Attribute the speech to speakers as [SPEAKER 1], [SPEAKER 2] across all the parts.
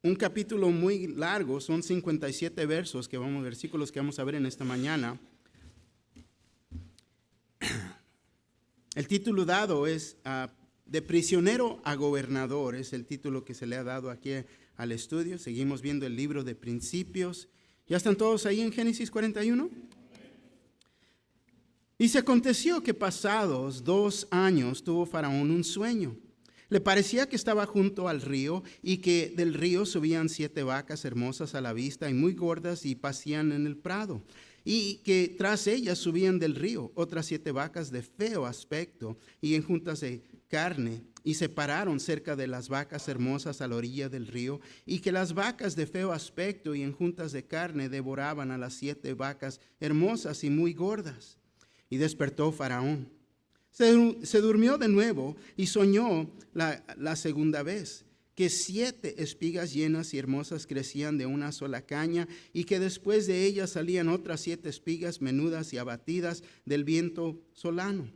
[SPEAKER 1] un capítulo muy largo, son 57 versículos que vamos a ver en esta mañana. El título dado es De prisionero a gobernador, es el título que se le ha dado aquí al estudio. Seguimos viendo el libro de Principios. ¿Ya están todos ahí en Génesis 41? Y se aconteció que pasados 2 años tuvo Faraón un sueño. Le parecía que estaba junto al río y que del río subían 7 vacas hermosas a la vista y muy gordas y pasían en el prado. Y que tras ellas subían del río otras 7 vacas de feo aspecto y enjuntas de carne, y se pararon cerca de las vacas hermosas a la orilla del río, y que las vacas de feo aspecto y enjuntas de carne devoraban a las 7 vacas hermosas y muy gordas. Y despertó Faraón. Se durmió de nuevo y soñó la segunda vez, que 7 espigas llenas y hermosas crecían de una sola caña, y que después de ellas salían otras 7 espigas menudas y abatidas del viento solano.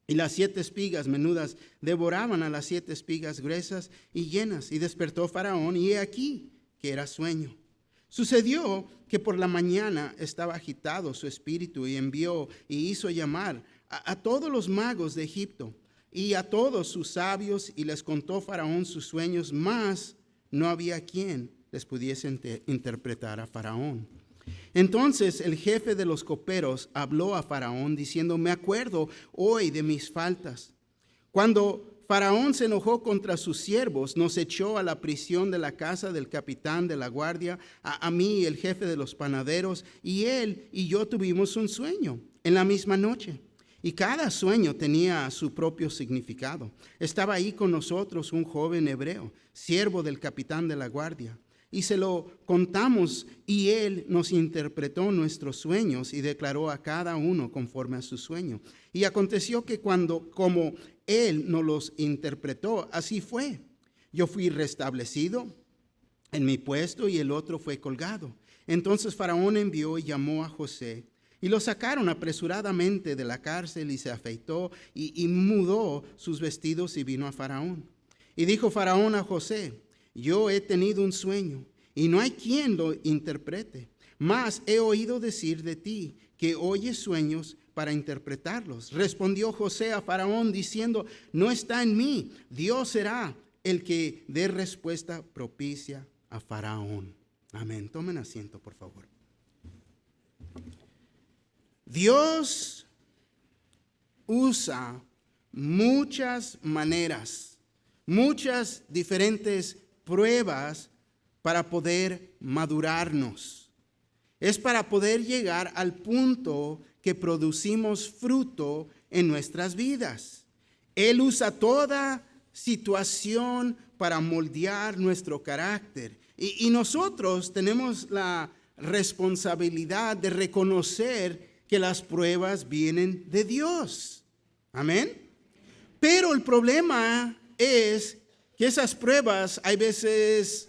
[SPEAKER 1] Y las 7 espigas menudas devoraban a las 7 espigas gruesas y llenas. Y despertó Faraón, y he aquí que era sueño. Sucedió que por la mañana estaba agitado su espíritu, y envió y hizo llamar a todos los magos de Egipto y a todos sus sabios, y les contó Faraón sus sueños, mas no había quien les pudiese interpretar a Faraón. Entonces el jefe de los coperos habló a Faraón diciendo: me acuerdo hoy de mis faltas. Cuando Faraón se enojó contra sus siervos, nos echó a la prisión de la casa del capitán de la guardia, a mí, el jefe de los panaderos, y él y yo tuvimos un sueño en la misma noche. Y cada sueño tenía su propio significado. Estaba ahí con nosotros un joven hebreo, siervo del capitán de la guardia. Y se lo contamos, y él nos interpretó nuestros sueños y declaró a cada uno conforme a su sueño. Y aconteció que como él nos los interpretó, así fue. Yo fui restablecido en mi puesto y el otro fue colgado. Entonces Faraón envió y llamó a José, y lo sacaron apresuradamente de la cárcel, y se afeitó y mudó sus vestidos y vino a Faraón. Y dijo Faraón a José: yo he tenido un sueño y no hay quien lo interprete, mas he oído decir de ti que oyes sueños para interpretarlos. Respondió José a Faraón diciendo: no está en mí, Dios será el que dé respuesta propicia a Faraón. Amén. Tomen asiento, por favor. Dios usa muchas maneras, muchas diferentes pruebas para poder madurarnos. Es para poder llegar al punto que producimos fruto en nuestras vidas. Él usa toda situación para moldear nuestro carácter. Y nosotros tenemos la responsabilidad de reconocer que las pruebas vienen de Dios. Amén. Pero el problema es que esas pruebas hay veces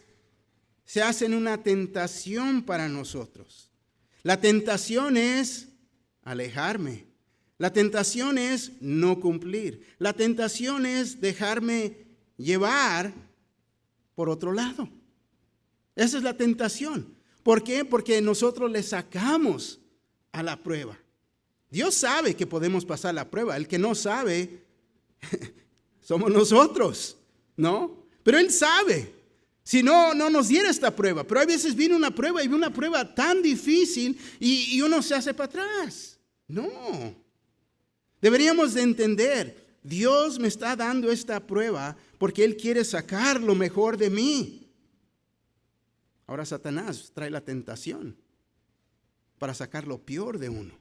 [SPEAKER 1] se hacen una tentación para nosotros. La tentación es alejarme. La tentación es no cumplir. La tentación es dejarme llevar por otro lado. Esa es la tentación. ¿Por qué? Porque nosotros le sacamos a la prueba. Dios sabe que podemos pasar la prueba. El que no sabe somos nosotros, ¿no? Pero Él sabe. Si no, no nos diera esta prueba. Pero hay veces viene una prueba y una prueba tan difícil y uno se hace para atrás. No. Deberíamos de entender, Dios me está dando esta prueba porque Él quiere sacar lo mejor de mí. Ahora Satanás trae la tentación para sacar lo peor de uno.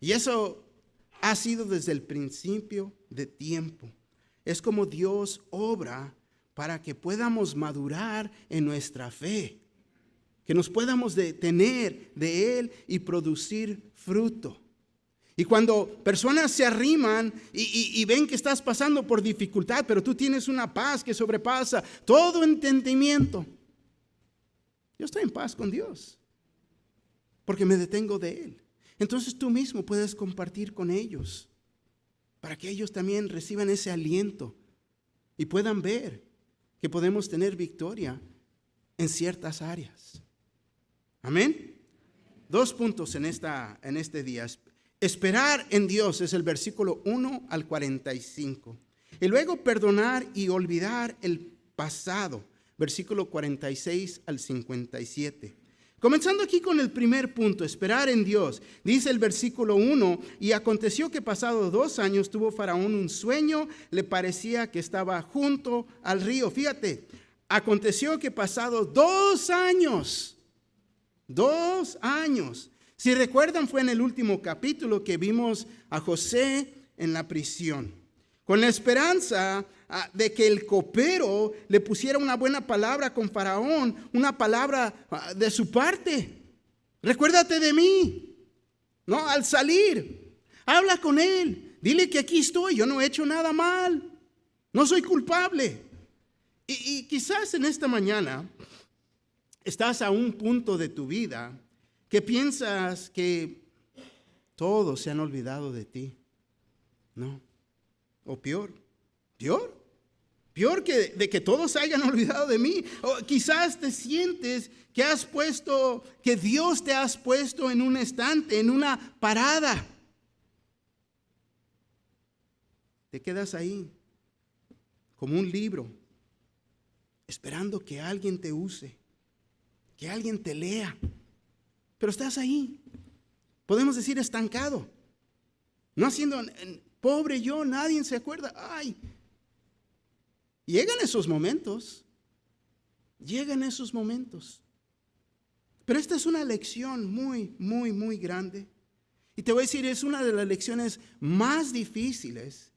[SPEAKER 1] Y eso ha sido desde el principio de tiempo. Es como Dios obra para que podamos madurar en nuestra fe, que nos podamos detener de Él y producir fruto. Y cuando personas se arriman y ven que estás pasando por dificultad, pero tú tienes una paz que sobrepasa todo entendimiento. Yo estoy en paz con Dios, porque me detengo de Él. Entonces tú mismo puedes compartir con ellos, para que ellos también reciban ese aliento y puedan ver que podemos tener victoria en ciertas áreas. Amén. 2 puntos en este día. Esperar en Dios es el versículo 1 al 45. Y luego perdonar y olvidar el pasado, versículo 46 al 57. Comenzando aquí con el primer punto, esperar en Dios. Dice el versículo 1, y aconteció que pasado 2 años tuvo Faraón un sueño, le parecía que estaba junto al río. Fíjate, aconteció que pasado 2 años, 2 años. Si recuerdan, fue en el último capítulo que vimos a José en la prisión, con la esperanza de que el copero le pusiera una buena palabra con Faraón, una palabra de su parte. Recuérdate de mí, ¿no? Al salir, habla con él, dile que aquí estoy, yo no he hecho nada mal, no soy culpable. Y quizás en esta mañana estás a un punto de tu vida que piensas que todos se han olvidado de ti, ¿no? O peor que de que todos se hayan olvidado de mí. O quizás te sientes que Dios te has puesto en un estante, en una parada. Te quedas ahí como un libro, esperando que alguien te use, que alguien te lea. Pero estás ahí, podemos decir estancado, no haciendo, pobre yo, nadie se acuerda. Ay, llegan esos momentos. Pero esta es una lección muy, muy, muy grande. Y te voy a decir, es una de las lecciones más difíciles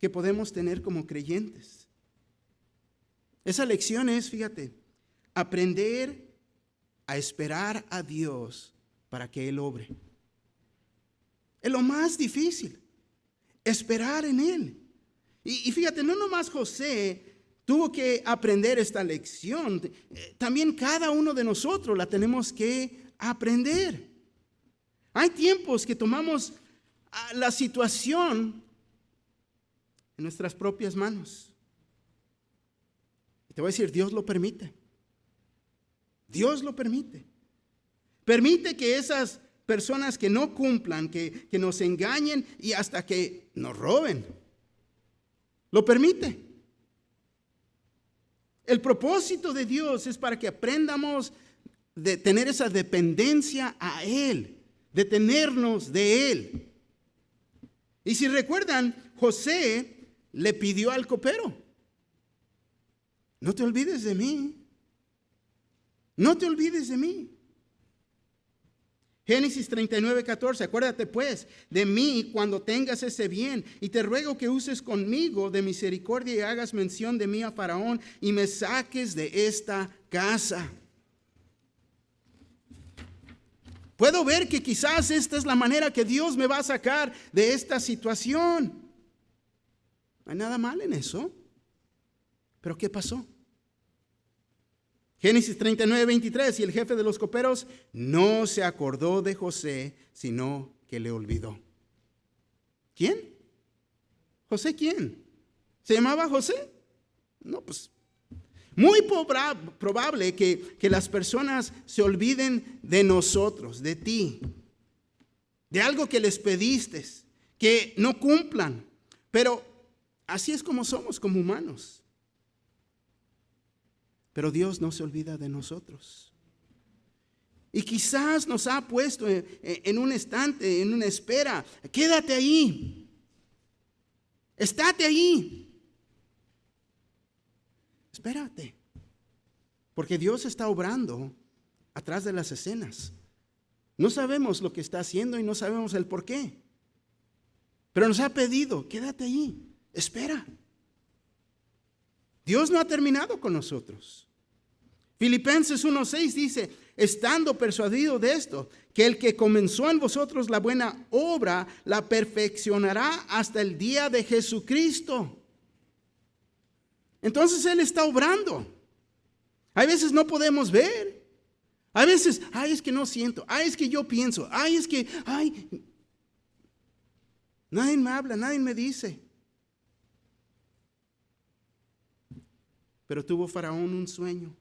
[SPEAKER 1] que podemos tener como creyentes. Esa lección es, fíjate, aprender a esperar a Dios para que Él obre. Es lo más difícil, esperar en Él. Y fíjate, no nomás José tuvo que aprender esta lección, también cada uno de nosotros la tenemos que aprender. Hay tiempos que tomamos la situación en nuestras propias manos. Y te voy a decir, Dios lo permite. Dios lo permite. Permite que esas personas que no cumplan, que nos engañen y hasta que nos roben. Lo permite. El propósito de Dios es para que aprendamos de tener esa dependencia a Él, de tenernos de Él. Y si recuerdan, José le pidió al copero: no te olvides de mí. No te olvides de mí. Génesis 39:14, acuérdate pues de mí cuando tengas ese bien, y te ruego que uses conmigo de misericordia y hagas mención de mí a Faraón y me saques de esta casa. Puedo ver que quizás esta es la manera que Dios me va a sacar de esta situación. No hay nada mal en eso. Pero ¿qué pasó? Génesis 39:23, y el jefe de los coperos no se acordó de José, sino que le olvidó. ¿Quién? ¿José quién? ¿Se llamaba José? No, pues muy probable que las personas se olviden de nosotros, de ti, de algo que les pediste, que no cumplan. Pero así es como somos como humanos. Pero Dios no se olvida de nosotros. Y quizás nos ha puesto en un estante, en una espera. Quédate ahí. Estate ahí. Espérate. Porque Dios está obrando atrás de las escenas. No sabemos lo que está haciendo y no sabemos el por qué. Pero nos ha pedido, quédate ahí. Espera. Dios no ha terminado con nosotros. Filipenses 1:6 dice: estando persuadido de esto, que el que comenzó en vosotros la buena obra, la perfeccionará hasta el día de Jesucristo. Entonces Él está obrando. Hay veces no podemos ver. Hay veces, es que no siento. Es que yo pienso. Es que, nadie me habla, nadie me dice. pero tuvo Faraón un sueño.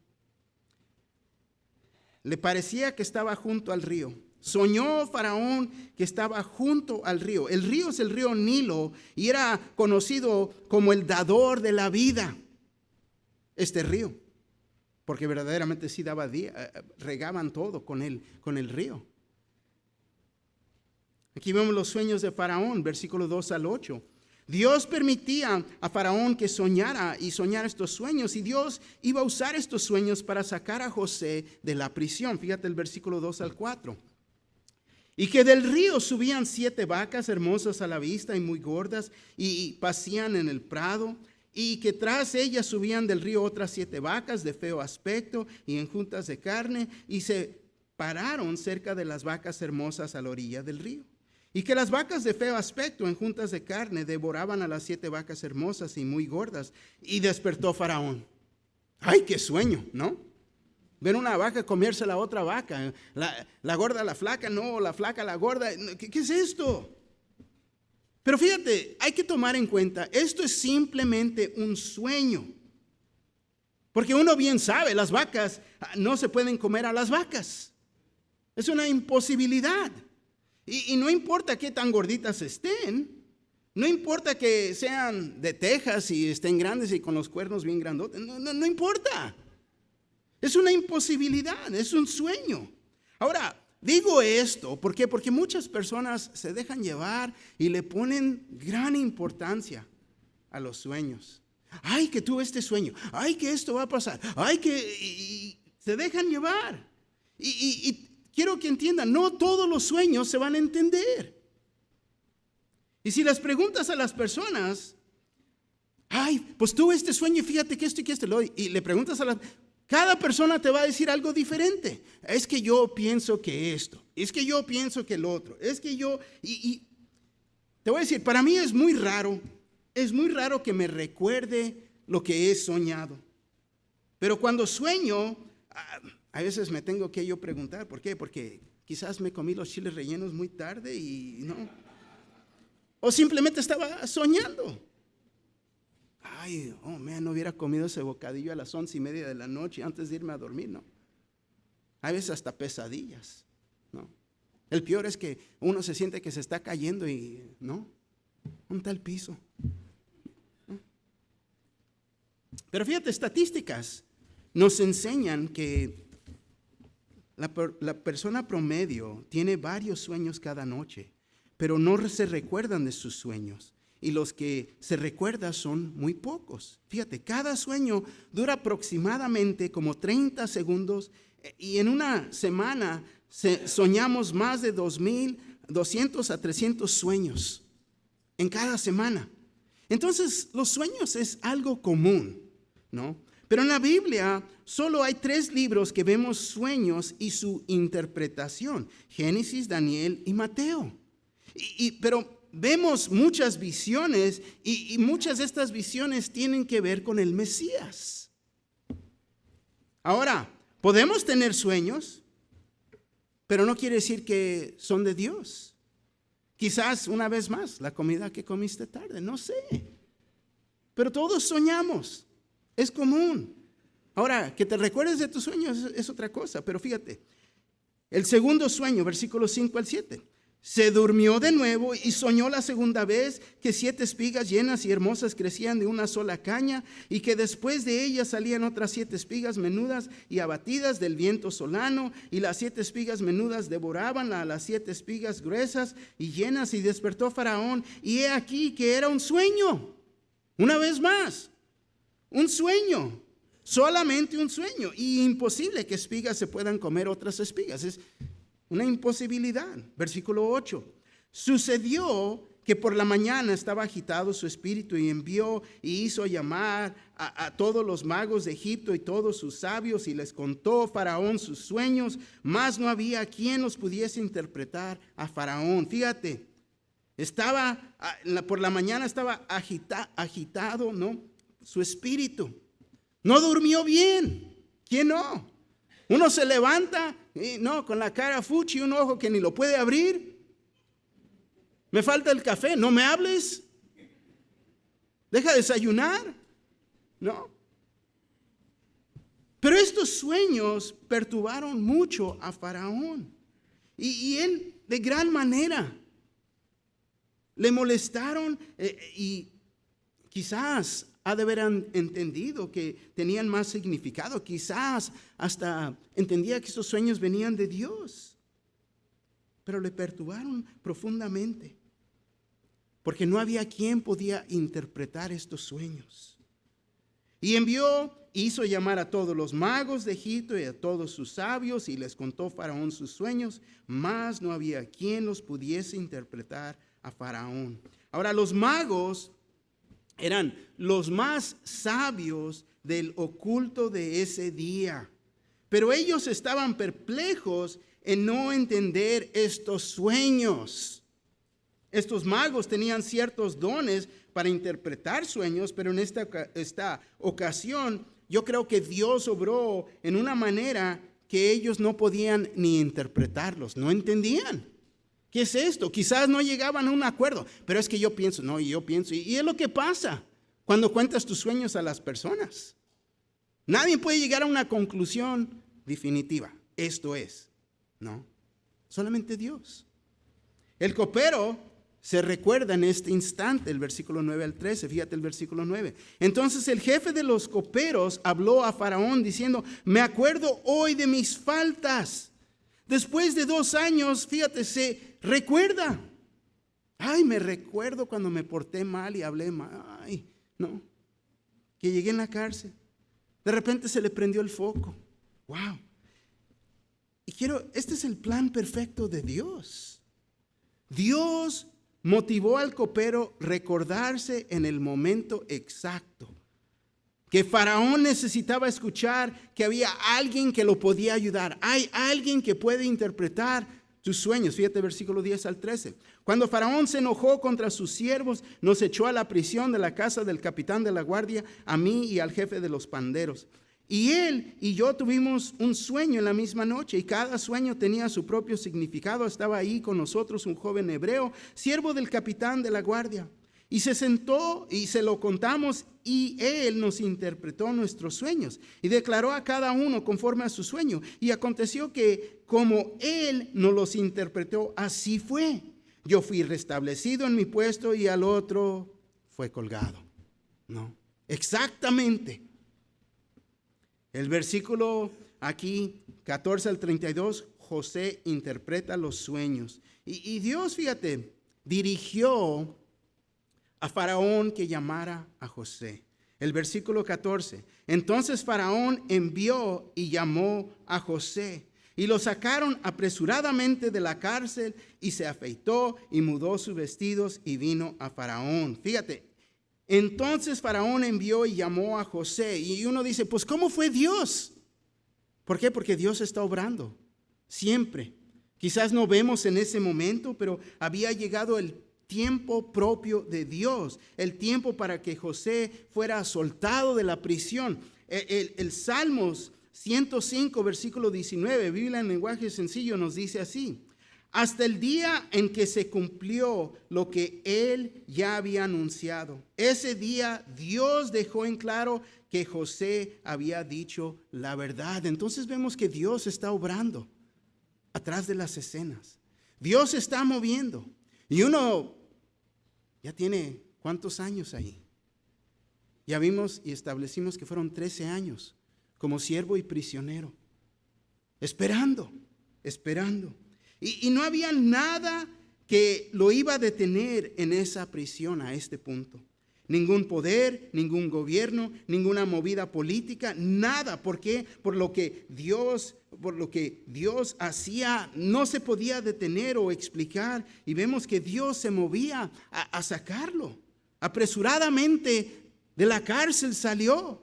[SPEAKER 1] Le parecía que estaba junto al río. Soñó Faraón que estaba junto al río. El río es el río Nilo y era conocido como el dador de la vida. Este río, porque verdaderamente sí daba regaban todo con el río. Aquí vemos los sueños de Faraón, versículo 2 al 8. Dios permitía a Faraón que soñara estos sueños, y Dios iba a usar estos sueños para sacar a José de la prisión. Fíjate el versículo 2 al 4. Y que del río subían 7 vacas hermosas a la vista y muy gordas, y pasían en el prado, y que tras ellas subían del río otras 7 vacas de feo aspecto y enjutas de carne, y se pararon cerca de las vacas hermosas a la orilla del río. Y que las vacas de feo aspecto en juntas de carne devoraban a las 7 vacas hermosas y muy gordas. Y despertó Faraón. ¡Ay, qué sueño!, ¿no? Ver una vaca comerse la otra vaca. La gorda a la flaca, no, la flaca a la gorda. ¿Qué es esto? Pero fíjate, hay que tomar en cuenta, esto es simplemente un sueño. Porque uno bien sabe, las vacas no se pueden comer a las vacas. Es una imposibilidad. Y no importa qué tan gorditas estén, no importa que sean de Texas y estén grandes y con los cuernos bien grandotes, no importa. Es una imposibilidad, es un sueño. Ahora, digo esto, ¿por qué? Porque muchas personas se dejan llevar y le ponen gran importancia a los sueños. Ay, que tuve este sueño, ay, que esto va a pasar, ay, y se dejan llevar. Y quiero que entiendan, no todos los sueños se van a entender. Y si les preguntas a las personas, ay, pues tuve este sueño y fíjate que esto y que esto, y le preguntas cada persona te va a decir algo diferente. Es que yo pienso que esto, es que yo pienso que el otro, es que yo, y te voy a decir, para mí es muy raro que me recuerde lo que he soñado. Pero cuando sueño, a veces me tengo que yo preguntar, ¿por qué? Porque quizás me comí los chiles rellenos muy tarde y no. O simplemente estaba soñando. Ay, no hubiera comido ese bocadillo a las 11:30 de la noche antes de irme a dormir, ¿no? A veces hasta pesadillas, ¿no? El peor es que uno se siente que se está cayendo y, ¿no? ¿Dónde está el piso? ¿No? Pero fíjate, estadísticas nos enseñan que la persona promedio tiene varios sueños cada noche, pero no se recuerdan de sus sueños. Y los que se recuerdan son muy pocos. Fíjate, cada sueño dura aproximadamente como 30 segundos y en una semana soñamos más de 200 a 300 sueños en cada semana. Entonces, los sueños es algo común, ¿no? Pero en la Biblia solo hay 3 libros que vemos sueños y su interpretación: Génesis, Daniel y Mateo. Pero vemos muchas visiones y muchas de estas visiones tienen que ver con el Mesías. Ahora, podemos tener sueños, pero no quiere decir que son de Dios. Quizás una vez más, la comida que comiste tarde, no sé. Pero todos soñamos. Es común. Ahora, que te recuerdes de tus sueños es otra cosa, pero fíjate, el segundo sueño, versículos 5 al 7. Se durmió de nuevo y soñó la segunda vez que 7 espigas llenas y hermosas crecían de una sola caña, y que después de ellas salían otras 7 espigas menudas y abatidas del viento solano, y las 7 espigas menudas devoraban a las 7 espigas gruesas y llenas. Y despertó Faraón, y he aquí que era un sueño. Una vez más, un sueño, solamente un sueño, y imposible que espigas se puedan comer otras espigas. Es una imposibilidad. Versículo 8. Sucedió que por la mañana estaba agitado su espíritu, y envió y hizo llamar a todos los magos de Egipto y todos sus sabios, y les contó Faraón sus sueños, mas no había quien los pudiese interpretar a Faraón. Fíjate, por la mañana estaba agitado, ¿no? Su espíritu. No durmió bien. ¿Quién no? Uno se levanta y no, con la cara fuchi, un ojo que ni lo puede abrir. Me falta el café, no me hables. Deja de desayunar. No. Pero estos sueños perturbaron mucho a Faraón. Y él de gran manera le molestaron y quizás ha de haber entendido que tenían más significado. Quizás hasta entendía que estos sueños venían de Dios. Pero le perturbaron profundamente. Porque no había quien podía interpretar estos sueños. Y hizo llamar a todos los magos de Egipto y a todos sus sabios, y les contó Faraón sus sueños, mas no había quien los pudiese interpretar a Faraón. Ahora, los magos eran los más sabios del oculto de ese día, pero ellos estaban perplejos en no entender estos sueños. Estos magos tenían ciertos dones para interpretar sueños, pero en esta ocasión yo creo que Dios obró en una manera que ellos no podían ni interpretarlos, no entendían. ¿Qué es esto? Quizás no llegaban a un acuerdo, pero es que yo pienso, y es lo que pasa cuando cuentas tus sueños a las personas. Nadie puede llegar a una conclusión definitiva. Esto es, ¿no? Solamente Dios. El copero se recuerda en este instante, el versículo 9 al 13, fíjate el versículo 9. Entonces el jefe de los coperos habló a Faraón diciendo, me acuerdo hoy de mis faltas. Después de 2 años, fíjate, se recuerda. Ay, me recuerdo cuando me porté mal y hablé mal. Ay, no. Que llegué en la cárcel. De repente se le prendió el foco. Wow. Y este es el plan perfecto de Dios. Dios motivó al copero recordarse en el momento exacto que Faraón necesitaba escuchar que había alguien que lo podía ayudar. Hay alguien que puede interpretar tus sueños. Fíjate versículo 10 al 13. Cuando Faraón se enojó contra sus siervos, nos echó a la prisión de la casa del capitán de la guardia, a mí y al jefe de los panderos. Y él y yo tuvimos un sueño en la misma noche, y cada sueño tenía su propio significado. Estaba ahí con nosotros un joven hebreo, siervo del capitán de la guardia. Y se sentó y se lo contamos, y él nos interpretó nuestros sueños y declaró a cada uno conforme a su sueño. Y aconteció que como él nos los interpretó, así fue. Yo fui restablecido en mi puesto y al otro fue colgado. No, exactamente. El versículo aquí 14 al 32, José interpreta los sueños. Y Dios, fíjate, dirigió a Faraón que llamara a José. El versículo 14. Entonces Faraón envió y llamó a José, y lo sacaron apresuradamente de la cárcel, y se afeitó y mudó sus vestidos y vino a Faraón. Fíjate, entonces Faraón envió y llamó a José. Y uno dice, pues ¿cómo fue Dios? ¿Por qué? Porque Dios está obrando siempre. Quizás no vemos en ese momento, pero había llegado el tiempo propio de Dios, el tiempo para que José fuera soltado de la prisión. El Salmos 105, versículo 19, Biblia en lenguaje sencillo, nos dice así: hasta el día en que se cumplió lo que él ya había anunciado. Ese día Dios dejó en claro que José había dicho la verdad. Entonces vemos que Dios está obrando atrás de las escenas. Dios está moviendo. Y uno ya tiene ¿cuántos años ahí? Ya vimos y establecimos que fueron 13 años como siervo y prisionero, esperando. Y no había nada que lo iba a detener en esa prisión a este punto. Ningún poder, ningún gobierno, ninguna movida política, nada. ¿Por qué? Por lo que Dios hacía, no se podía detener o explicar. Y vemos que Dios se movía a sacarlo. Apresuradamente de la cárcel salió.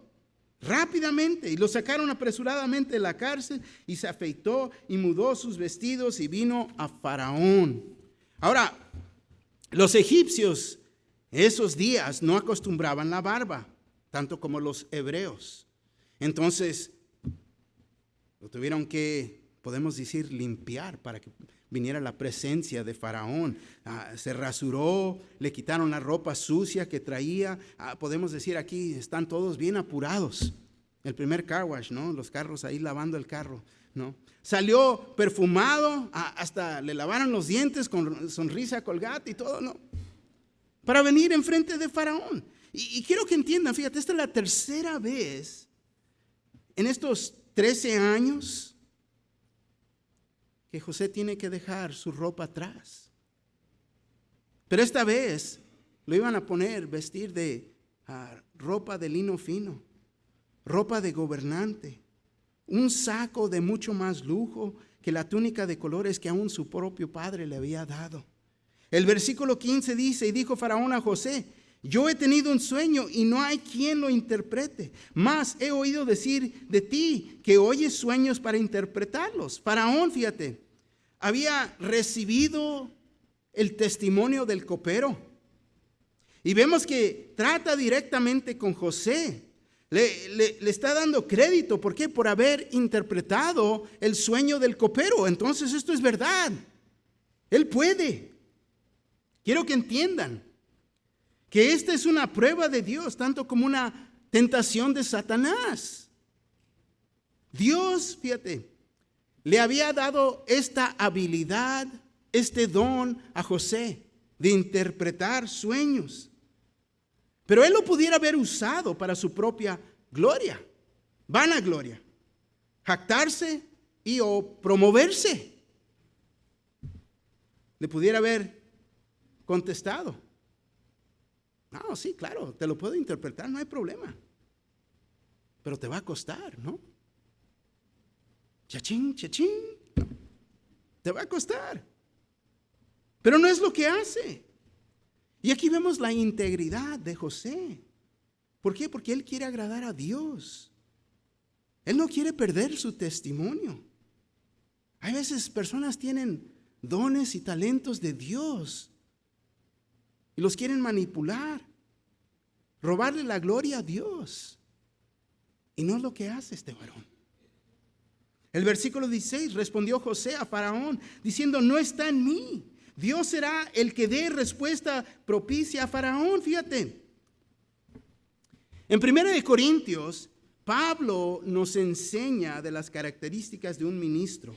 [SPEAKER 1] Rápidamente, y lo sacaron apresuradamente de la cárcel, y se afeitó y mudó sus vestidos y vino a Faraón. Ahora, los egipcios esos días no acostumbraban la barba, tanto como los hebreos. Entonces, lo tuvieron que, podemos decir, limpiar para que viniera la presencia de Faraón. Se rasuró, le quitaron la ropa sucia que traía. Podemos decir aquí, están todos bien apurados. El primer car wash, ¿no? Los carros ahí lavando el carro, ¿no? Salió perfumado, hasta le lavaron los dientes con sonrisa colgate y todo, ¿no? Para venir enfrente de Faraón. Y quiero que entiendan, fíjate, esta es la tercera vez en estos 13 años que José tiene que dejar su ropa atrás. Pero esta vez lo iban a vestir de ropa de lino fino, ropa de gobernante, un saco de mucho más lujo que la túnica de colores que aún su propio padre le había dado. El versículo 15 dice, y dijo Faraón a José, yo he tenido un sueño y no hay quien lo interprete, mas he oído decir de ti que oyes sueños para interpretarlos. Faraón, fíjate, había recibido el testimonio del copero. Y vemos que trata directamente con José. Le está dando crédito. ¿Por qué? Por haber interpretado el sueño del copero. Entonces esto es verdad. Él puede. Quiero que entiendan que esta es una prueba de Dios, tanto como una tentación de Satanás. Dios, fíjate, le había dado esta habilidad, este don a José de interpretar sueños. Pero él lo pudiera haber usado para su propia gloria, vanagloria, jactarse y o promoverse. Le pudiera haber contestado, no, sí, claro, te lo puedo interpretar, no hay problema. Pero te va a costar, ¿no? Chachín, chachín, no, te va a costar. Pero no es lo que hace. Y aquí vemos la integridad de José. ¿Por qué? Porque él quiere agradar a Dios. Él no quiere perder su testimonio. Hay veces personas tienen dones y talentos de Dios y los quieren manipular, robarle la gloria a Dios. Y no es lo que hace este varón. El versículo 16, respondió José a Faraón diciendo, no está en mí. Dios será el que dé respuesta propicia a Faraón. Fíjate, en 1 Corintios, Pablo nos enseña de las características de un ministro.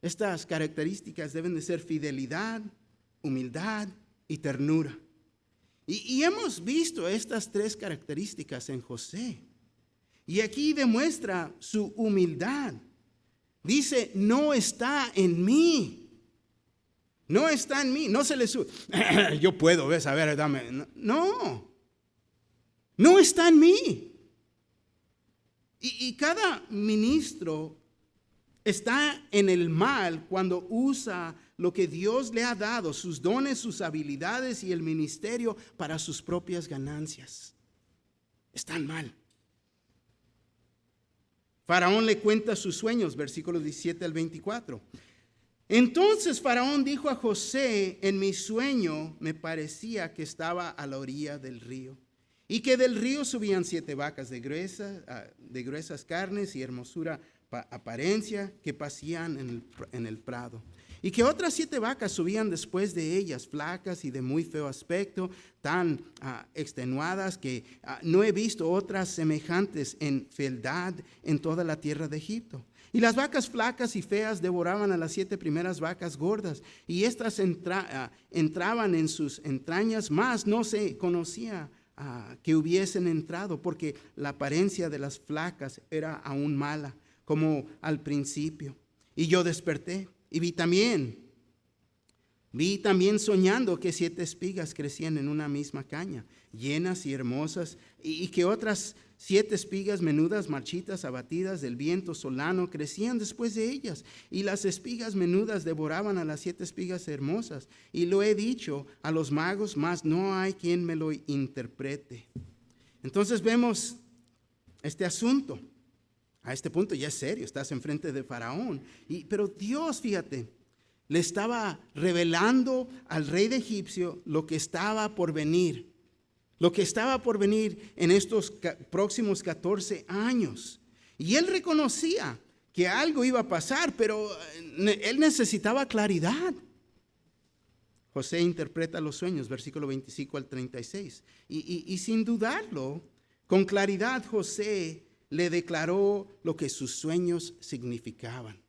[SPEAKER 1] Estas características deben de ser fidelidad, humildad y ternura. Y hemos visto estas tres características en José. Y aquí demuestra su humildad. Dice, no está en mí. No está en mí. No se le sube. Yo puedo, ves, a ver, dame. No. No está en mí. Y cada ministro está en el mal cuando usa lo que Dios le ha dado, sus dones, sus habilidades y el ministerio para sus propias ganancias. Están mal. Faraón le cuenta sus sueños, versículos 17 al 24. Entonces Faraón dijo a José, en mi sueño me parecía que estaba a la orilla del río y que del río subían 7 vacas de gruesas carnes y hermosura apariencia que pasían en el prado. Y que otras 7 vacas subían después de ellas, flacas y de muy feo aspecto, tan extenuadas que no he visto otras semejantes en fealdad en toda la tierra de Egipto. Y las vacas flacas y feas devoraban a las 7 primeras vacas gordas, y estas entraban en sus entrañas, mas no se conocía que hubiesen entrado, porque la apariencia de las flacas era aún mala, como al principio. Y yo desperté y vi también soñando que 7 espigas crecían en una misma caña, llenas y hermosas, y que otras 7 espigas menudas, marchitas, abatidas del viento solano, crecían después de ellas, y las espigas menudas devoraban a las 7 espigas hermosas. Y lo he dicho a los magos, mas no hay quien me lo interprete. Entonces vemos este asunto. A este punto ya es serio, estás enfrente de Faraón. Pero Dios, fíjate, le estaba revelando al rey de Egipcio lo que estaba por venir. Lo que estaba por venir en estos próximos 14 años. Y él reconocía que algo iba a pasar, pero él necesitaba claridad. José interpreta los sueños, versículo 25 al 36. Y sin dudarlo, Con claridad José le declaró lo que sus sueños significaban.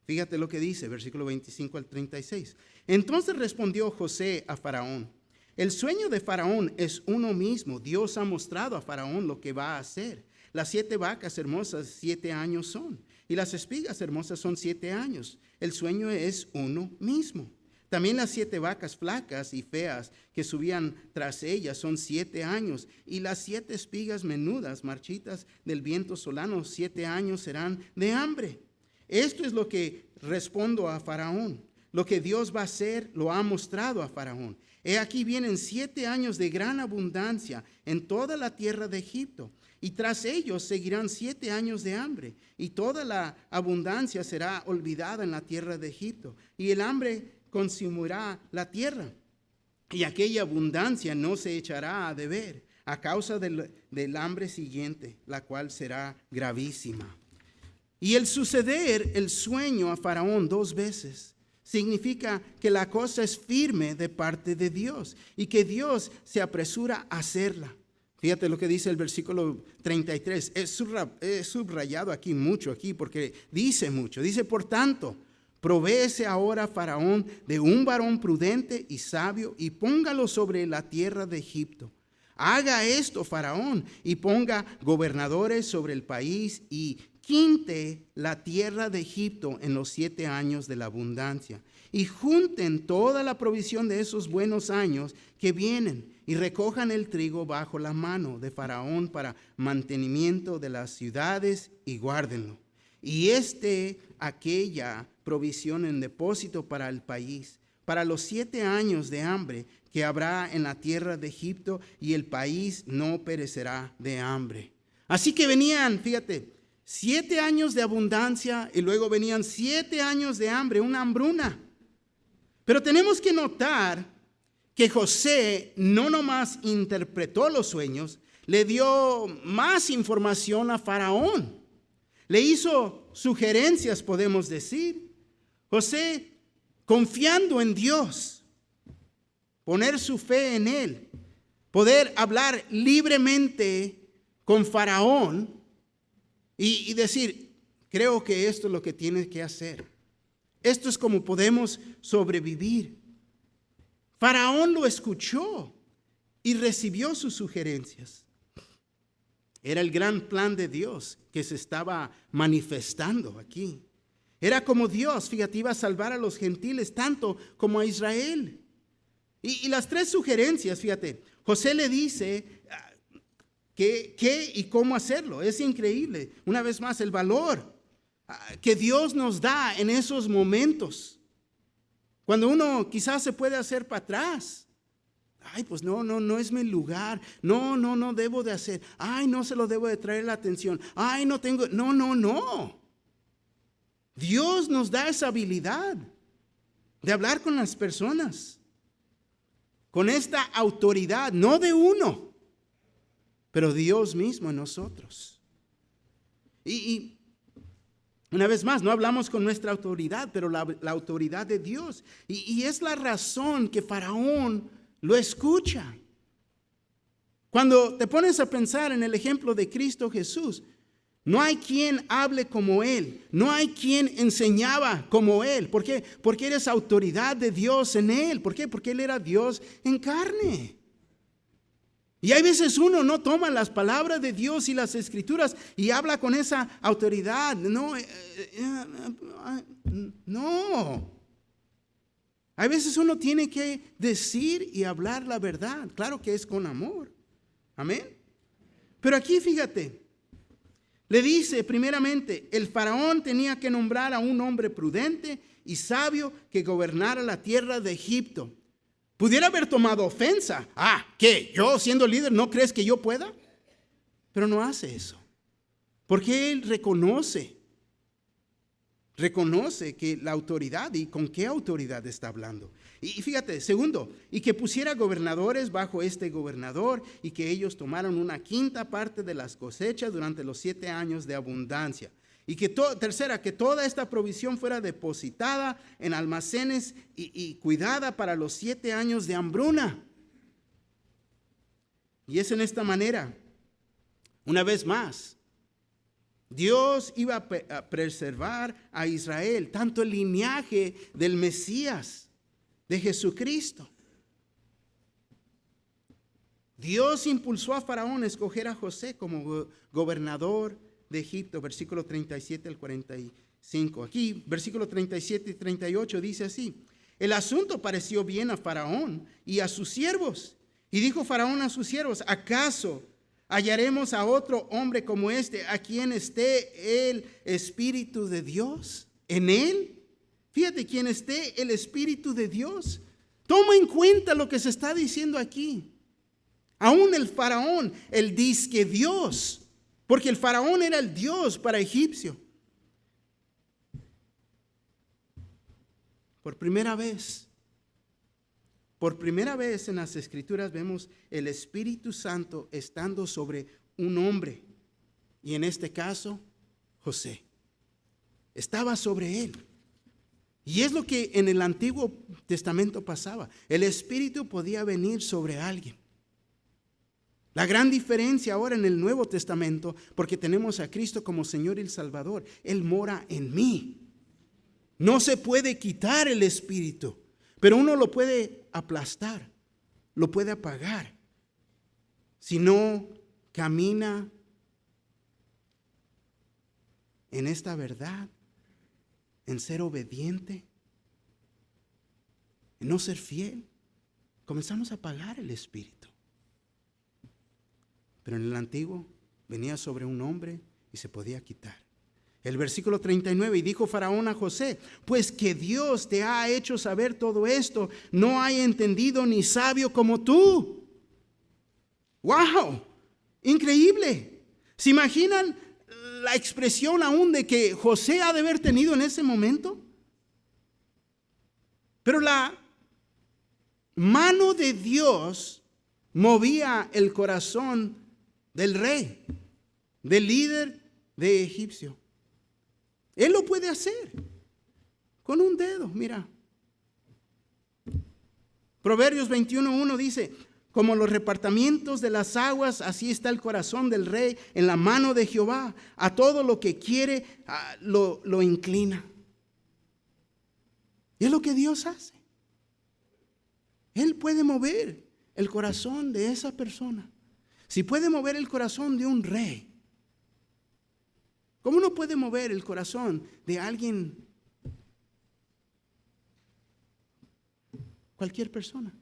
[SPEAKER 1] Fíjate lo que dice, versículo 25 al 36. Entonces respondió José a Faraón: el sueño de Faraón es uno mismo. Dios ha mostrado a Faraón lo que va a hacer. Las 7 vacas hermosas 7 años son, y las espigas hermosas son 7 años. El sueño es uno mismo. También las 7 vacas flacas y feas que subían tras ellas son 7 años, y las 7 espigas menudas, marchitas del viento solano, 7 años serán de hambre. Esto es lo que respondo a Faraón. Lo que Dios va a hacer lo ha mostrado a Faraón. He aquí vienen 7 años de gran abundancia en toda la tierra de Egipto, y tras ellos seguirán 7 años de hambre, y toda la abundancia será olvidada en la tierra de Egipto, y el hambre consumirá la tierra, y aquella abundancia no se echará a deber a causa del hambre siguiente, la cual será gravísima. Y el suceder el sueño a Faraón 2 veces significa que la cosa es firme de parte de Dios y que Dios se apresura a hacerla. Fíjate lo que dice el versículo 33. Es subrayado aquí mucho porque dice mucho. Dice, por tanto, provéese ahora Faraón de un varón prudente y sabio y póngalo sobre la tierra de Egipto. Haga esto Faraón y ponga gobernadores sobre el país y quinte la tierra de Egipto en los 7 años de la abundancia, y junten toda la provisión de esos buenos años que vienen, y recojan el trigo bajo la mano de Faraón para mantenimiento de las ciudades, y guárdenlo. Y aquella provisión en depósito para el país, para los 7 años de hambre que habrá en la tierra de Egipto, y el país no perecerá de hambre. Así que venían, fíjate, 7 años de abundancia y luego venían 7 años de hambre, una hambruna. Pero tenemos que notar que José no nomás interpretó los sueños, le dio más información a Faraón. Le hizo sugerencias, podemos decir. José, confiando en Dios, poner su fe en Él, poder hablar libremente con Faraón, y decir, creo que esto es lo que tienes que hacer. Esto es como podemos sobrevivir. Faraón lo escuchó y recibió sus sugerencias. Era el gran plan de Dios que se estaba manifestando aquí. Era como Dios, fíjate, iba a salvar a los gentiles tanto como a Israel. Y las 3 sugerencias, fíjate, José le dice qué y cómo hacerlo. Es increíble. Una vez más, el valor que Dios nos da en esos momentos. Cuando uno quizás se puede hacer para atrás. Ay, pues no es mi lugar. No debo de hacer. Ay, no se lo debo de traer la atención. Ay, no tengo. No. Dios nos da esa habilidad de hablar con las personas. Con esta autoridad, no de uno, pero Dios mismo en nosotros. Y una vez más, no hablamos con nuestra autoridad, pero la autoridad de Dios. Y es la razón que Faraón lo escucha. Cuando te pones a pensar en el ejemplo de Cristo Jesús, no hay quien hable como Él, no hay quien enseñaba como Él. ¿Por qué? Porque eres autoridad de Dios en Él. ¿Por qué? Porque Él era Dios en carne. Y hay veces uno no toma las palabras de Dios y las escrituras y habla con esa autoridad. No. Hay veces uno tiene que decir y hablar la verdad. Claro que es con amor. Amén. Pero aquí fíjate, le dice primeramente, el faraón tenía que nombrar a un hombre prudente y sabio que gobernara la tierra de Egipto. Pudiera haber tomado ofensa. ¿Qué? ¿Yo siendo líder no crees que yo pueda? Pero no hace eso. Porque él reconoce que la autoridad, y con qué autoridad está hablando. Y fíjate, segundo, y que pusiera gobernadores bajo este gobernador y que ellos tomaran 1/5 parte de las cosechas durante los 7 años de abundancia. Y que tercera, que toda esta provisión fuera depositada en almacenes y cuidada para los 7 años de hambruna. Y es en esta manera Una vez más, Dios iba a preservar a Israel, tanto el linaje del Mesías, de Jesucristo. Dios impulsó a Faraón a escoger a José como gobernador de Egipto, versículo 37 al 45. Aquí, versículo 37 y 38 dice así: el asunto pareció bien a Faraón y a sus siervos. Y dijo Faraón a sus siervos: ¿acaso hallaremos a otro hombre como este, a quien esté el Espíritu de Dios en él? Fíjate, quien esté el Espíritu de Dios. Toma en cuenta lo que se está diciendo aquí. Aún el Faraón, el disque Dios, porque el Faraón era el Dios para egipcio. Por primera vez en las Escrituras vemos el Espíritu Santo estando sobre un hombre. Y en este caso, José. Estaba sobre él. Y es lo que en el Antiguo Testamento pasaba. El Espíritu podía venir sobre alguien. La gran diferencia ahora en el Nuevo Testamento, porque tenemos a Cristo como Señor y Salvador, Él mora en mí. No se puede quitar el Espíritu, pero uno lo puede aplastar, lo puede apagar. Si no camina en esta verdad, en ser obediente, en no ser fiel, comenzamos a apagar el Espíritu. Pero en el Antiguo venía sobre un hombre y se podía quitar. El versículo 39, y dijo Faraón a José: pues que Dios te ha hecho saber todo esto, no hay entendido ni sabio como tú. ¡Wow! Increíble. ¿Se imaginan la expresión aún de que José ha de haber tenido en ese momento? Pero la mano de Dios movía el corazón del rey, del líder de egipcio. Él lo puede hacer con un dedo, mira. Proverbios 21:1 dice: como los repartimientos de las aguas, así está el corazón del rey en la mano de Jehová. A todo lo que quiere lo inclina. Y es lo que Dios hace. Él puede mover el corazón de esa persona. Si puede mover el corazón de un rey, ¿cómo no puede mover el corazón de alguien, cualquier persona?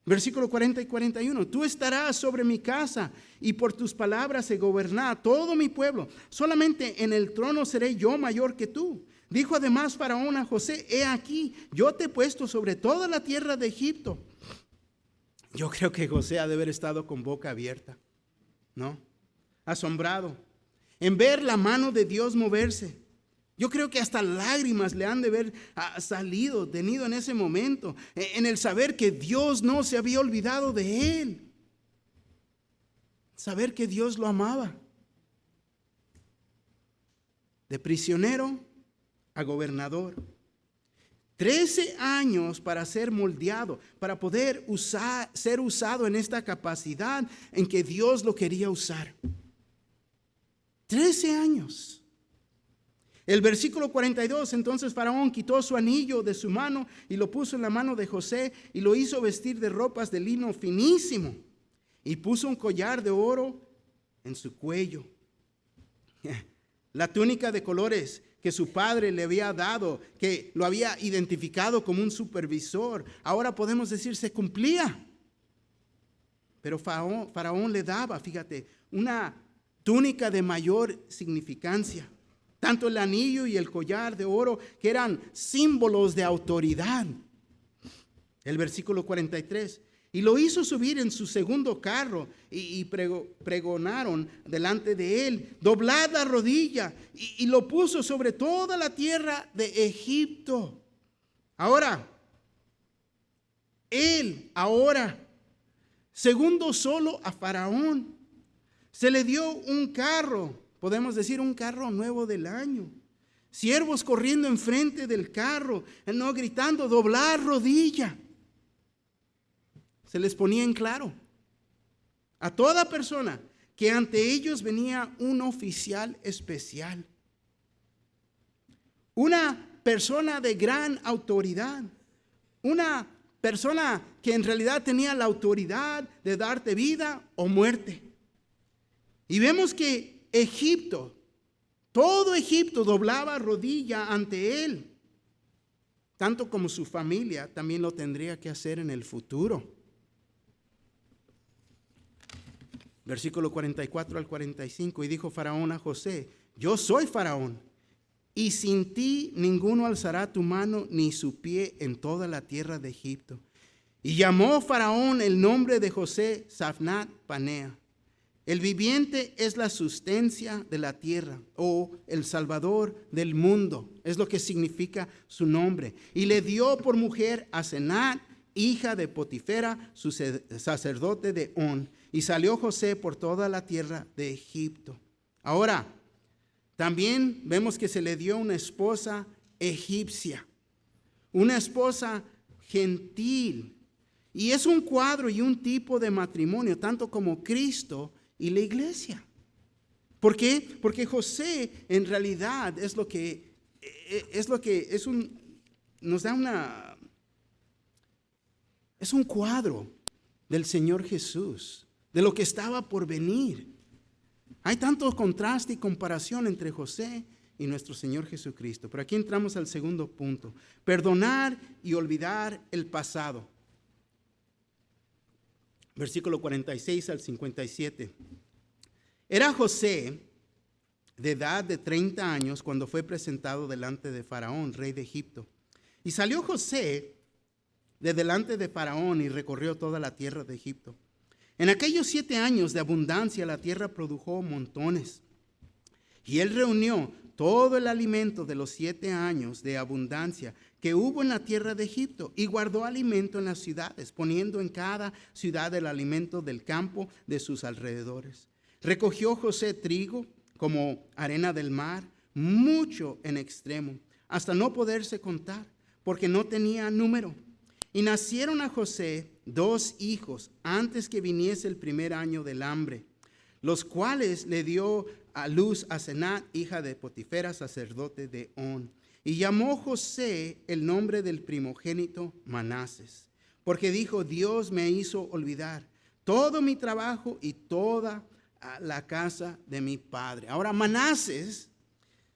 [SPEAKER 1] Versículo 40 y 41. Tú estarás sobre mi casa y por tus palabras se gobernará todo mi pueblo. Solamente en el trono seré yo mayor que tú. Dijo además Faraón a José: he aquí, yo te he puesto sobre toda la tierra de Egipto. Yo creo que José ha de haber estado con boca abierta, ¿no? Asombrado en ver la mano de Dios moverse. Yo creo que hasta lágrimas le han de haber tenido en ese momento, en el saber que Dios no se había olvidado de él, saber que Dios lo amaba. De prisionero a gobernador. 13 años para ser moldeado, para poder ser usado en esta capacidad en que Dios lo quería usar. 13 años. El versículo 42, entonces Faraón quitó su anillo de su mano y lo puso en la mano de José y lo hizo vestir de ropas de lino finísimo y puso un collar de oro en su cuello. La túnica de colores que su padre le había dado, que lo había identificado como un supervisor, ahora podemos decir se cumplía. Pero Faraón le daba, fíjate, una túnica de mayor significancia. Tanto el anillo y el collar de oro, que eran símbolos de autoridad. El versículo 43. Y lo hizo subir en su segundo carro y pregonaron delante de él: doblad la rodilla, y lo puso sobre toda la tierra de Egipto. Ahora, segundo solo a Faraón, se le dio un carro, podemos decir un carro nuevo del año. Siervos corriendo enfrente del carro, no gritando: doblar rodilla. Se les ponía en claro. a toda persona que ante ellos venía un oficial especial, una persona de gran autoridad, una persona que en realidad tenía la autoridad de darte vida o muerte. Y vemos que Egipto, todo Egipto doblaba rodilla ante él, tanto como su familia también lo tendría que hacer en el futuro. Versículo 44 al 45, y dijo Faraón a José: yo soy Faraón, y sin ti ninguno alzará tu mano ni su pie en toda la tierra de Egipto. Y llamó Faraón el nombre de José Zaphnath Panea. El viviente es la sustancia de la tierra, o el salvador del mundo, es lo que significa su nombre. Y le dio por mujer a Senat, hija de Potifera, su sacerdote de On. Y salió José por toda la tierra de Egipto. Ahora, también vemos que se le dio una esposa egipcia, una esposa gentil. Y es un cuadro y un tipo de matrimonio, tanto como Cristo y la iglesia. ¿Por qué? Porque José en realidad nos da es un cuadro del Señor Jesús, de lo que estaba por venir. Hay tanto contraste y comparación entre José y nuestro Señor Jesucristo. Pero aquí entramos al segundo punto: perdonar y olvidar el pasado. Versículo 46 al 57. Era José de edad de 30 años cuando fue presentado delante de Faraón, rey de Egipto. Y salió José de delante de Faraón y recorrió toda la tierra de Egipto. En aquellos 7 años de abundancia la tierra produjo montones. Y él reunió todo el alimento de los 7 años de abundancia que hubo en la tierra de Egipto, y guardó alimento en las ciudades, poniendo en cada ciudad el alimento del campo de sus alrededores. Recogió José trigo como arena del mar, mucho en extremo, hasta no poderse contar, porque no tenía número. Y nacieron a José 2 hijos antes que viniese el primer año del hambre, los cuales le dio a luz a Senat, hija de Potifera, sacerdote de On. Y llamó José el nombre del primogénito Manases, porque dijo: Dios me hizo olvidar todo mi trabajo y toda la casa de mi padre. Ahora, Manases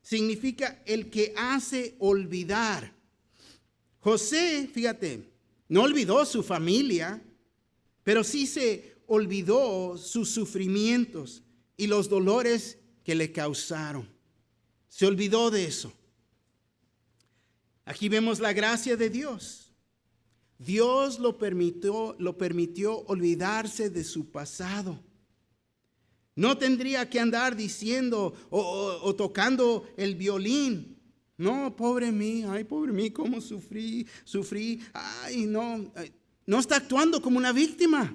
[SPEAKER 1] significa el que hace olvidar. José, fíjate, no olvidó su familia, pero sí se olvidó sus sufrimientos y los dolores que le causaron. Se olvidó de eso. Aquí vemos la gracia de Dios. Dios lo permitió olvidarse de su pasado. No tendría que andar diciendo o tocando el violín: no, pobre mí, ay, pobre mí, cómo sufrí, ay, no. No está actuando como una víctima,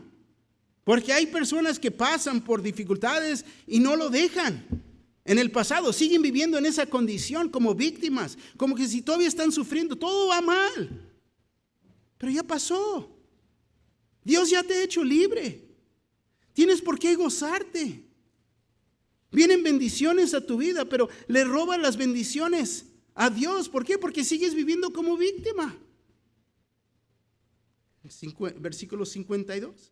[SPEAKER 1] porque hay personas que pasan por dificultades y no lo dejan. En el pasado siguen viviendo en esa condición como víctimas, como que si todavía están sufriendo, todo va mal. Pero ya pasó. Dios ya te ha hecho libre. Tienes por qué gozarte. Vienen bendiciones a tu vida, pero le roban las bendiciones a Dios. ¿Por qué? Porque sigues viviendo como víctima. Versículo 52.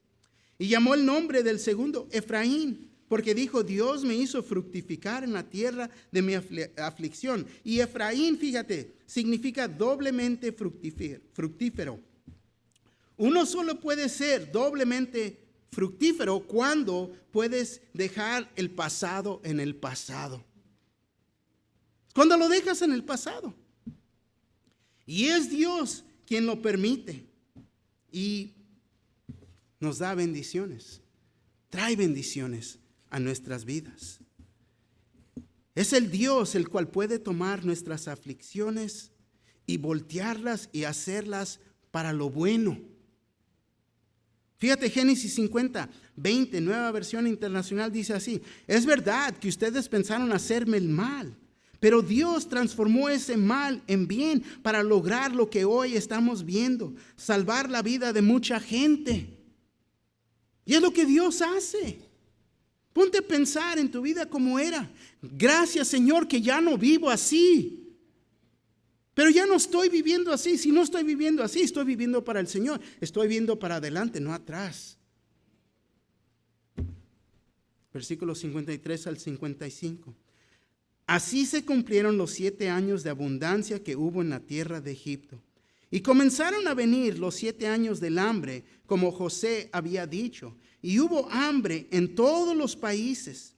[SPEAKER 1] Y llamó el nombre del segundo Efraín, porque dijo: Dios me hizo fructificar en la tierra de mi aflicción. Y Efraín, fíjate, significa doblemente fructífero. Uno solo puede ser doblemente fructífero cuando puedes dejar el pasado en el pasado. Cuando lo dejas en el pasado. Y es Dios quien lo permite. Y nos da bendiciones. Trae bendiciones a nuestras vidas. Es el Dios el cual puede tomar nuestras aflicciones y voltearlas y hacerlas para lo bueno. Fíjate, Génesis 50:20, Nueva Versión Internacional, dice así: es verdad que ustedes pensaron hacerme el mal, pero Dios transformó ese mal en bien para lograr lo que hoy estamos viendo: salvar la vida de mucha gente. Y es lo que Dios hace. Ponte a pensar en tu vida como era. Gracias, Señor, que ya no vivo así. Pero ya no estoy viviendo así. Si no estoy viviendo así, estoy viviendo para el Señor. Estoy viendo para adelante, no atrás. Versículos 53 al 55. Así se cumplieron los 7 años de abundancia que hubo en la tierra de Egipto. Y comenzaron a venir los 7 años del hambre, como José había dicho. Y hubo hambre en todos los países.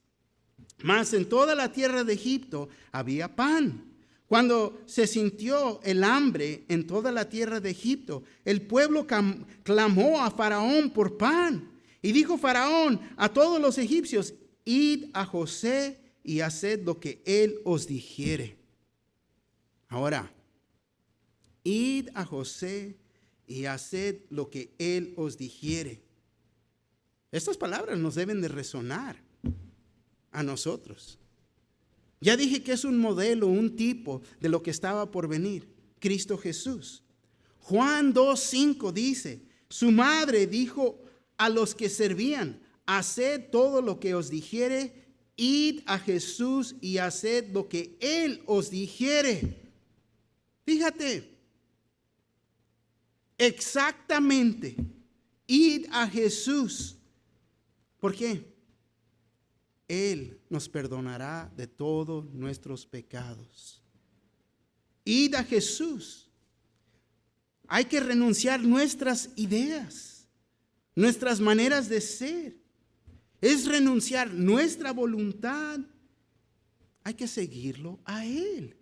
[SPEAKER 1] Mas en toda la tierra de Egipto había pan. Cuando se sintió el hambre en toda la tierra de Egipto, el pueblo clamó a Faraón por pan. Y dijo Faraón a todos los egipcios: id a José y haced lo que él os dijere. Ahora, id a José y haced lo que él os dijere. Estas palabras nos deben de resonar a nosotros. Ya dije que es un modelo, un tipo de lo que estaba por venir, Cristo Jesús. Juan 2:5 dice: su madre dijo a los que servían: haced todo lo que os dijere. Id a Jesús y haced lo que él os dijere. Fíjate, exactamente, id a Jesús. ¿Por qué? Él nos perdonará de todos nuestros pecados. Id a Jesús. Hay que renunciar nuestras ideas, nuestras maneras de ser. Es renunciar nuestra voluntad. Hay que seguirlo a Él.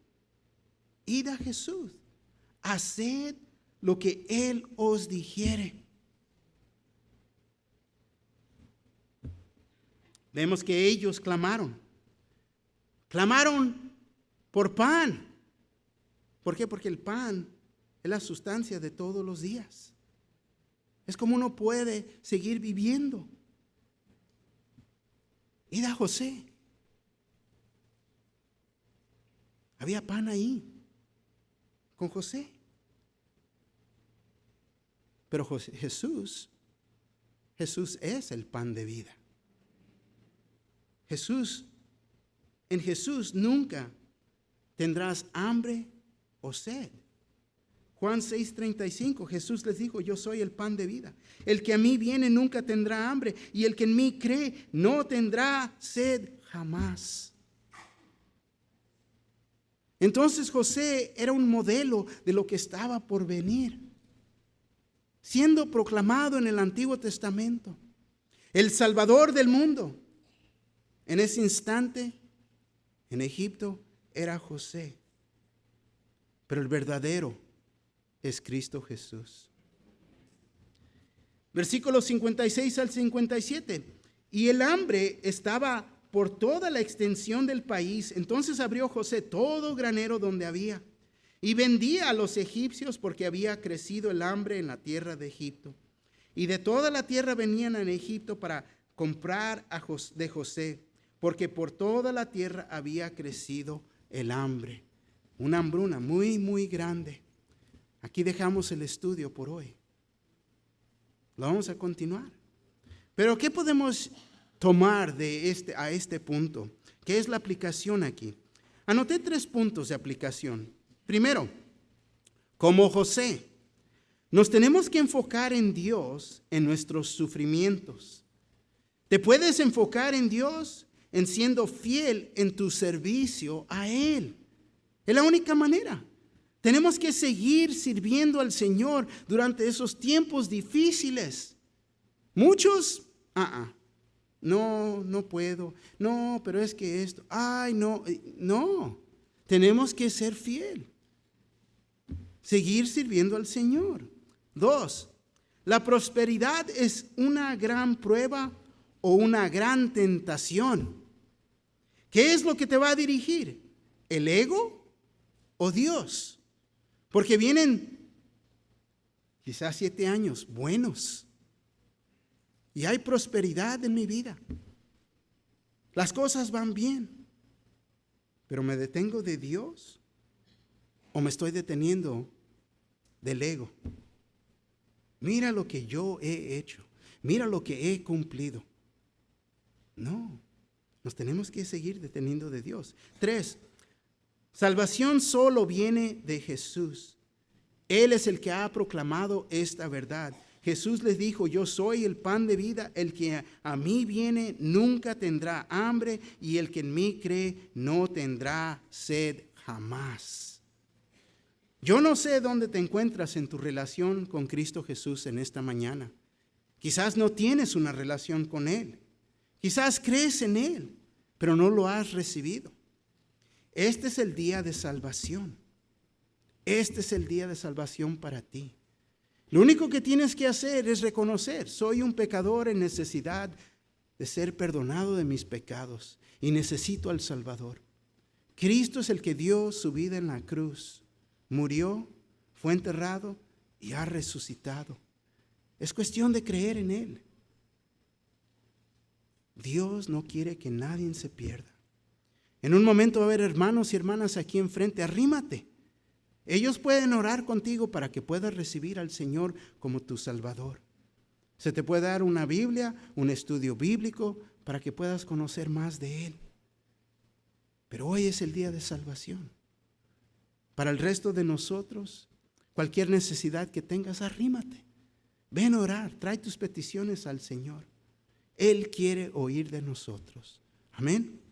[SPEAKER 1] Id a Jesús. Haced lo que Él os dijere. Vemos que ellos clamaron. Clamaron por pan. ¿Por qué? Porque el pan es la sustancia de todos los días. Es como uno puede seguir viviendo. Id a José. Había pan ahí con José. Pero Jesús es el pan de vida. En Jesús nunca tendrás hambre o sed. Juan 6:35, Jesús les dijo: yo soy el pan de vida. El que a mí viene nunca tendrá hambre, y el que en mí cree no tendrá sed jamás. Entonces José era un modelo de lo que estaba por venir, siendo proclamado en el Antiguo Testamento, el Salvador del mundo. En ese instante, en Egipto, era José, pero el verdadero es Cristo Jesús. Versículos 56 al 57. Y el hambre estaba por toda la extensión del país. Entonces abrió José todo granero donde había, y vendía a los egipcios, porque había crecido el hambre en la tierra de Egipto. Y de toda la tierra venían en Egipto para comprar de José, porque por toda la tierra había crecido el hambre. Una hambruna muy, muy grande. Aquí dejamos el estudio por hoy. Lo vamos a continuar. Pero ¿qué podemos tomar a este punto? ¿Qué es la aplicación aquí? Anoté 3 puntos de aplicación. Primero, como José, nos tenemos que enfocar en Dios en nuestros sufrimientos. ¿Te puedes enfocar en Dios en siendo fiel en tu servicio a Él? Es la única manera. Tenemos que seguir sirviendo al Señor durante esos tiempos difíciles. Muchos, no puedo. No, pero es que esto, no. Tenemos que ser fiel. Seguir sirviendo al Señor. 2, la prosperidad es una gran prueba o una gran tentación. ¿Qué es lo que te va a dirigir? ¿El ego o Dios? Porque vienen quizás 7 años buenos y hay prosperidad en mi vida. Las cosas van bien, pero ¿me detengo de Dios o me estoy deteniendo del ego? Mira lo que yo he hecho. Mira lo que he cumplido. No, nos tenemos que seguir dependiendo de Dios. 3, salvación solo viene de Jesús. Él es el que ha proclamado esta verdad. Jesús les dijo, yo soy el pan de vida, el que a mí viene nunca tendrá hambre y el que en mí cree no tendrá sed jamás. Yo no sé dónde te encuentras en tu relación con Cristo Jesús en esta mañana. Quizás no tienes una relación con Él. Quizás crees en Él, pero no lo has recibido. Este es el día de salvación. Este es el día de salvación para ti. Lo único que tienes que hacer es reconocer, soy un pecador en necesidad de ser perdonado de mis pecados y necesito al Salvador. Cristo es el que dio su vida en la cruz, murió, fue enterrado y ha resucitado. Es cuestión de creer en Él. Dios no quiere que nadie se pierda. En un momento va a haber hermanos y hermanas aquí enfrente, arrímate. Ellos pueden orar contigo para que puedas recibir al Señor como tu Salvador. Se te puede dar una Biblia, un estudio bíblico para que puedas conocer más de Él. Pero hoy es el día de salvación. Para el resto de nosotros, cualquier necesidad que tengas, arrímate. Ven a orar, trae tus peticiones al Señor. Él quiere oír de nosotros. Amén.